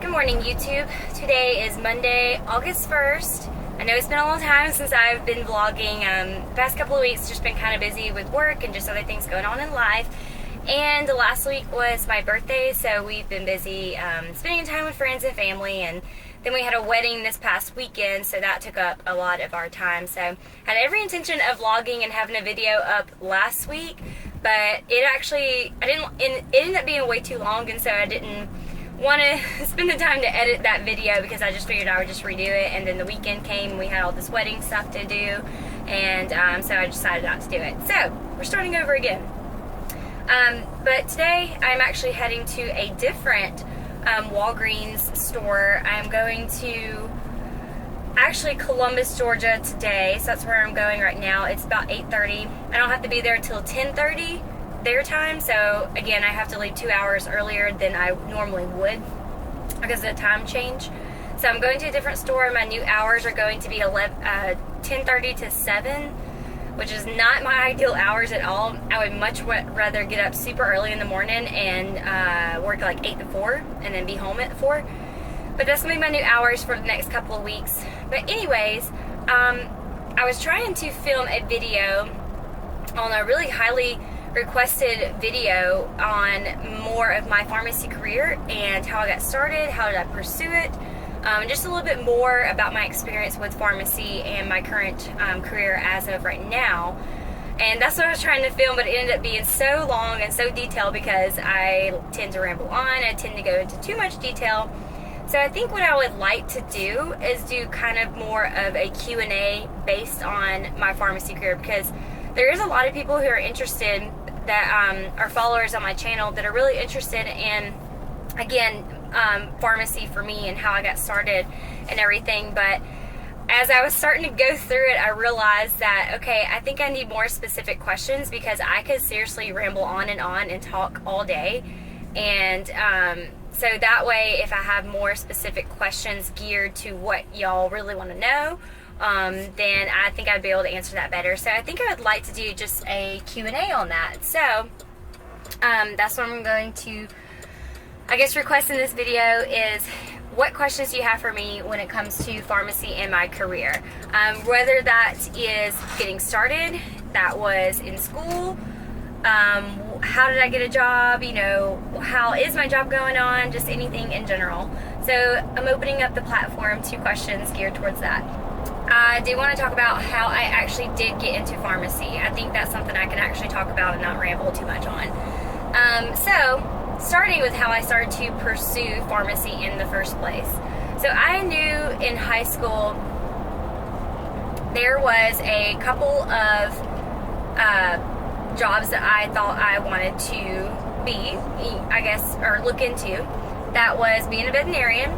Good morning, YouTube. Today is Monday, August 1st. I know it's been a long time since I've been vlogging. The past couple of weeks just been kind of busy with work and just other things going on in life. And last week was my birthday, so we've been busy spending time with friends and family, and then we had a wedding this past weekend, so that took up a lot of our time. So I had every intention of vlogging and having a video up last week, but it ended up being way too long, and so I didn't want to spend the time to edit that video because I just figured I would just redo it. And then the weekend came and we had all this wedding stuff to do, and so I decided not to do it. So we're starting over again. But today I'm actually heading to a different Walgreens store. I'm going to actually Columbus, Georgia today, so that's where I'm going right now. It's about 8:30. I don't have to be there till 10:30 their time, so again I have to leave 2 hours earlier than I normally would because of the time change. So I'm going to a different store. My new hours are going to be 10:30 to 7, which is not my ideal hours at all. I would much rather get up super early in the morning and work like 8 to 4 and then be home at 4. But that's going to be my new hours for the next couple of weeks. But anyways, I was trying to film a video on a really highly requested video on more of my pharmacy career and how I got started, how did I pursue it, just a little bit more about my experience with pharmacy and my current career as of right now. And that's what I was trying to film, but it ended up being so long and so detailed because I tend to ramble on, I tend to go into too much detail. So I think what I would like to do is do kind of more of a Q&A based on my pharmacy career, because there is a lot of people who are interested that are followers on my channel that are really interested in, again, pharmacy for me and how I got started and everything. But as I was starting to go through it, I realized that, okay, I think I need more specific questions because I could seriously ramble on and talk all day. And so that way, if I have more specific questions geared to what y'all really want to know, then I think I'd be able to answer that better. So I think I would like to do just a Q&A on that. So that's what I'm going to, I guess, request in this video is what questions do you have for me when it comes to pharmacy and my career. Whether that is getting started, that was in school, how did I get a job, you know, how is my job going on, just anything in general. So I'm opening up the platform to questions geared towards that. I do want to talk about how I actually did get into pharmacy. I think that's something I can actually talk about and not ramble too much on. So, starting with how I started to pursue pharmacy in the first place. So I knew in high school there was a couple of jobs that I thought I wanted to be, I guess, or look into. That was being a veterinarian,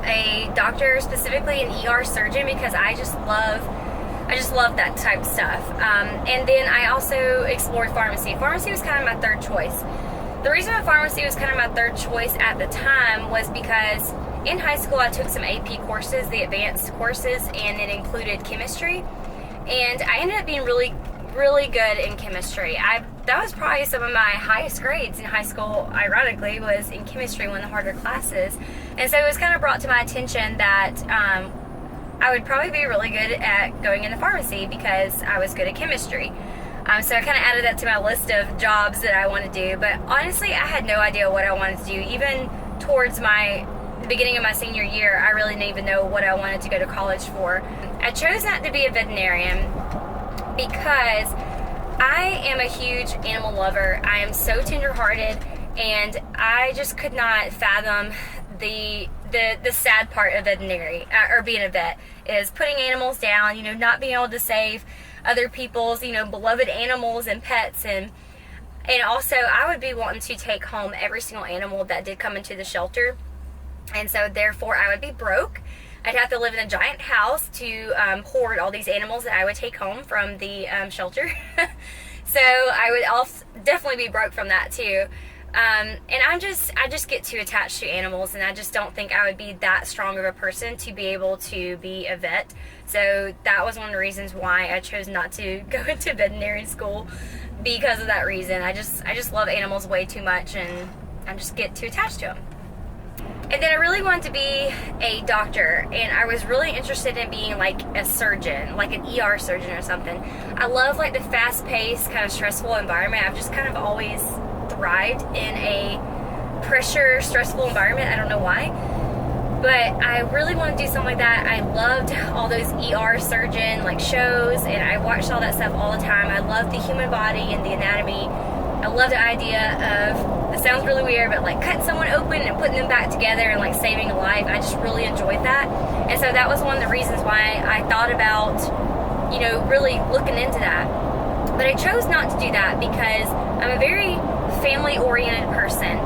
a doctor, specifically an ER surgeon, because I just love that type of stuff. And then I also explored pharmacy. Pharmacy was kind of my third choice. The reason why pharmacy was kind of my third choice at the time was because in high school I took some AP courses, the advanced courses, and it included chemistry. And I ended up being really good in chemistry. That was probably some of my highest grades in high school, ironically, was in chemistry, one of the harder classes. And so it was kind of brought to my attention that I would probably be really good at going into pharmacy because I was good at chemistry. So I kind of added that to my list of jobs that I want to do. But honestly, I had no idea what I wanted to do. Even towards the beginning of my senior year, I really didn't even know what I wanted to go to college for. I chose not to be a veterinarian because I am a huge animal lover. I am so tenderhearted, and I just could not fathom the sad part of veterinary, or being a vet, is putting animals down, you know, not being able to save other people's, you know, beloved animals and pets, and also I would be wanting to take home every single animal that did come into the shelter, and so therefore I would be broke. I'd have to live in a giant house to hoard all these animals that I would take home from the shelter. So I would also definitely be broke from that too. And I just get too attached to animals, and I just don't think I would be that strong of a person to be able to be a vet. So that was one of the reasons why I chose not to go into veterinary school, because of that reason. I just love animals way too much, and I just get too attached to them. And then I really wanted to be a doctor, and I was really interested in being like a surgeon, like an ER surgeon or something. I love like the fast-paced, kind of stressful environment. I've just kind of always thrived in a pressure, stressful environment. I don't know why, but I really want to do something like that. I loved all those ER surgeon like shows, and I watched all that stuff all the time. I loved the human body and the anatomy. I love the idea of, it sounds really weird, but like cutting someone open and putting them back together and like saving a life. I just really enjoyed that. And so that was one of the reasons why I thought about, you know, really looking into that. But I chose not to do that because I'm a very family-oriented person.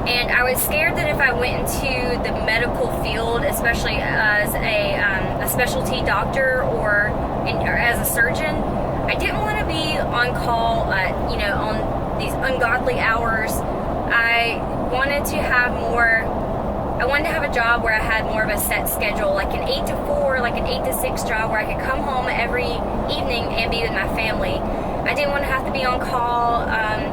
And I was scared that if I went into the medical field, especially as a specialty doctor or as a surgeon, I didn't want to be on call, you know, on these ungodly hours. I wanted to have a job where I had more of a set schedule, like an 8 to 4, like an 8 to 6 job where I could come home every evening and be with my family. I didn't want to have to be on call,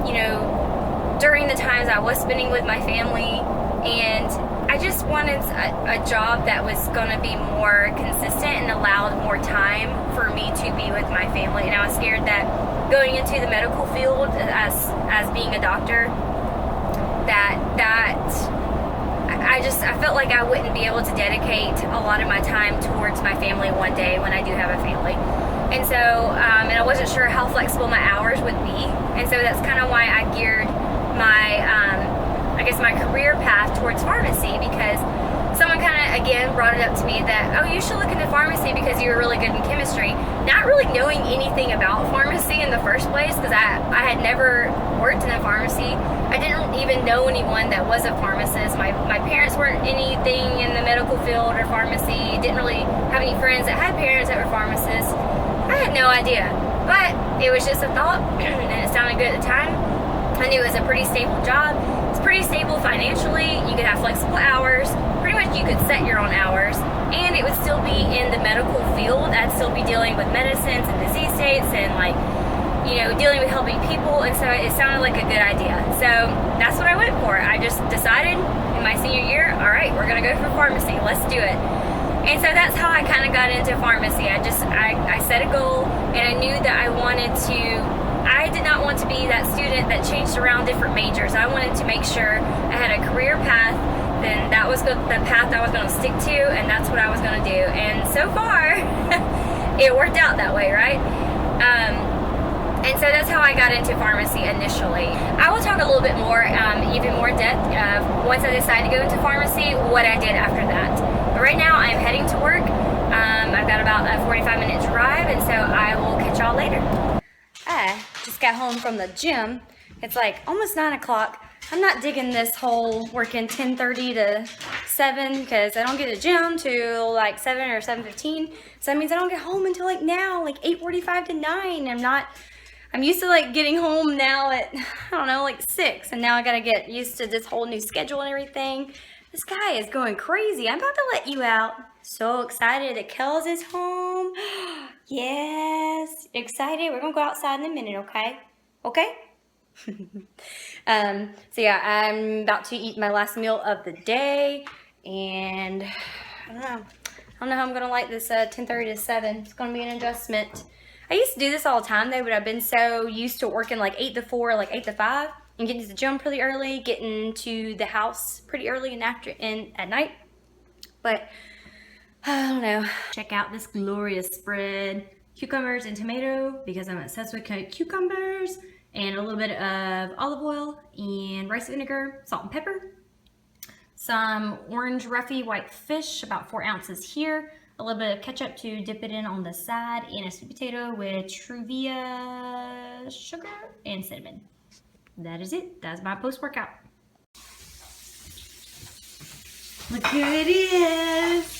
you know, during the times I was spending with my family, and I just wanted a job that was going to be more consistent and allowed more time for me to be with my family. And I was scared that going into the medical field as being a doctor, I felt like I wouldn't be able to dedicate a lot of my time towards my family one day when I do have a family. And so, and I wasn't sure how flexible my hours would be. And so that's kind of why I geared my, I guess my career path towards pharmacy, because someone kind of, again, brought it up to me that, oh, you should look into pharmacy because you were really good in chemistry. Not really knowing anything about pharmacy in the first place, because I had never worked in a pharmacy. I didn't even know anyone that was a pharmacist. My parents weren't anything in the medical field or pharmacy. Didn't really have any friends that had parents that were pharmacists. I had no idea. But it was just a thought, and it sounded good at the time. I knew it was a pretty stable job. It's pretty stable financially. You could have flexible hours. Pretty much you could set your own hours, and it would still be in the medical field. I'd still be dealing with medicines and disease states and, like, you know, dealing with helping people, and so it sounded like a good idea. So that's what I went for. I just decided in my senior year, all right, we're gonna go for pharmacy. Let's do it. And so that's how I kind of got into pharmacy. I set a goal, and I knew that I did not want to be that student that changed around different majors. I wanted to make sure I had a career path, then that was the path I was going to stick to, and that's what I was going to do. And so far, it worked out that way, right? And so that's how I got into pharmacy initially. I will talk a little bit more, even more in depth, once I decided to go into pharmacy, what I did after that. But right now, I'm heading to work. I've got about a 45-minute drive, and so I will catch y'all later. I just got home from the gym. It's like almost 9 o'clock. I'm not digging this whole working 10:30 to 7 because I don't get to the gym till like 7 or 7:15. So that means I don't get home until like now, like 8:45 to 9. I'm used to like getting home now at, I don't know, like 6. And now I gotta get used to this whole new schedule and everything. This guy is going crazy. I'm about to let you out. So excited that Kels is home. Yes, excited. We're gonna go outside in a minute, okay? Okay? So yeah, I'm about to eat my last meal of the day, and I don't know how I'm gonna like this 10:30 to 7. It's gonna be an adjustment. I used to do this all the time though, but I've been so used to working like 8 to 4, like 8 to 5, and getting to the gym pretty early, getting to the house pretty early and at night. But I don't know. Check out this glorious spread. Cucumbers and tomato, because I'm obsessed with cucumbers, and a little bit of olive oil and rice vinegar, salt and pepper. Some orange roughy white fish, about 4 ounces here. A little bit of ketchup to dip it in on the side, and a sweet potato with Truvia sugar and cinnamon. That is it. That's my post-workout. Look who it is.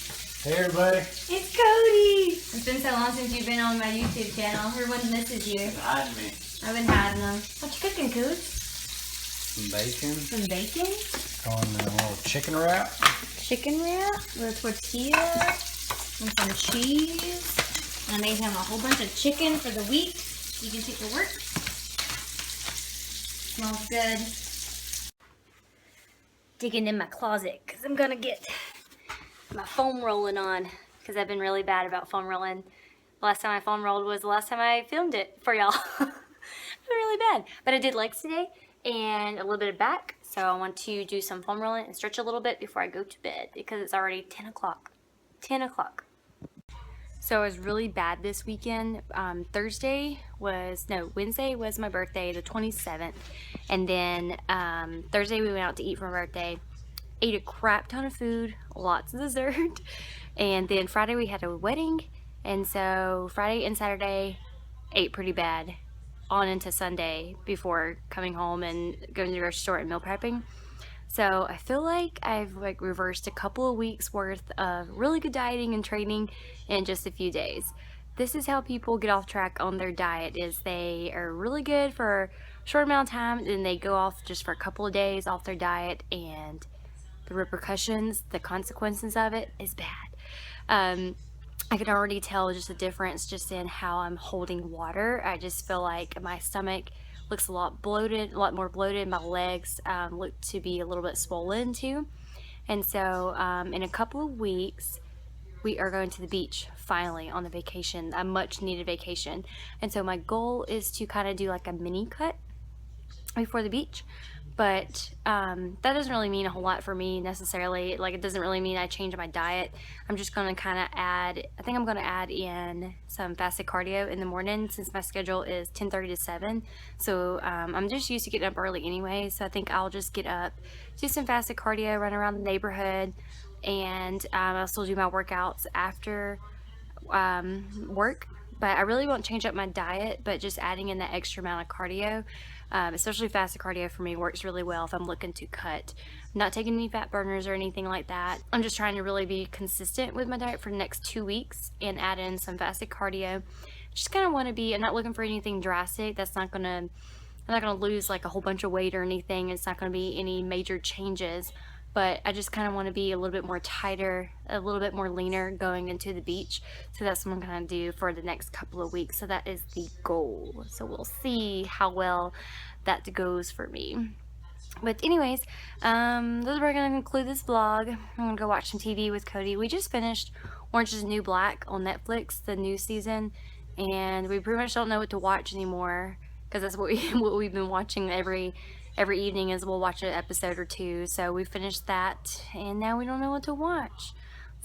Hey everybody. It's Cody. It's been so long since you've been on my YouTube channel. Everyone misses you. Hiding me. I've been hiding them. What you cooking, Coot? Some bacon. Some bacon? On a little chicken wrap. Chicken wrap with tortilla and some cheese. And I made him a whole bunch of chicken for the week. You can take to work. Smells good. digging in my closet because I'm gonna get my foam rolling on because I've been really bad about foam rolling. The last time I foam rolled was the last time I filmed it for y'all. Really bad. But I did legs today and a little bit of back. So I want to do some foam rolling and stretch a little bit before I go to bed because it's already 10 o'clock. 10 o'clock. So I was really bad this weekend. Wednesday was my birthday, the 27th. And then Thursday we went out to eat for my birthday. Ate a crap ton of food, lots of dessert. And then Friday we had a wedding. And so Friday and Saturday ate pretty bad on into Sunday before coming home and going to the grocery store and meal prepping. So I feel like I've reversed a couple of weeks worth of really good dieting and training in just a few days. This is how people get off track on their diet, is they are really good for a short amount of time, then they go off just for a couple of days off their diet, and the repercussions, the consequences of it is bad. I can already tell just the difference just in how I'm holding water. I just feel like my stomach looks a lot bloated, a lot more bloated. My legs look to be a little bit swollen too. And so in a couple of weeks, we are going to the beach finally on the vacation, a much needed vacation. And so my goal is to kind of do like a mini cut before the beach. But that doesn't really mean a whole lot for me necessarily. Like, it doesn't really mean I change my diet. I'm just going to kind of add, I think I'm going to add in some fasted cardio in the morning since my schedule is 10:30 to 7. So I'm just used to getting up early anyway. So I think I'll just get up, do some fasted cardio, run around the neighborhood, and I'll still do my workouts after work. But I really won't change up my diet, but just adding in that extra amount of cardio, especially fasted cardio for me, works really well if I'm looking to cut. I'm not taking any fat burners or anything like that. I'm just trying to really be consistent with my diet for the next 2 weeks and add in some fasted cardio. Just kind of want to be, I'm not looking for anything drastic. I'm not gonna lose like a whole bunch of weight or anything. It's not gonna be any major changes. But I just kind of want to be a little bit more tighter, a little bit more leaner going into the beach. So that's what I'm going to do for the next couple of weeks. So that is the goal. So we'll see how well that goes for me. But anyways, those are going to conclude this vlog. I'm going to go watch some TV with Cody. We just finished Orange is the New Black on Netflix, the new season. And we pretty much don't know what to watch anymore, because that's what we've been watching every evening, is we'll watch an episode or two. So we finished that, and now we don't know what to watch.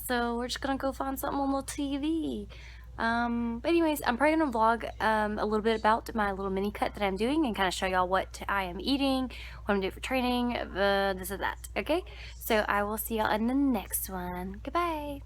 So we're just gonna go find something on the TV. But anyways, I'm probably gonna vlog a little bit about my little mini cut that I'm doing and kind of show y'all what I am eating, what I'm doing for training, this and that. Okay, so I will see y'all in the next one. Goodbye.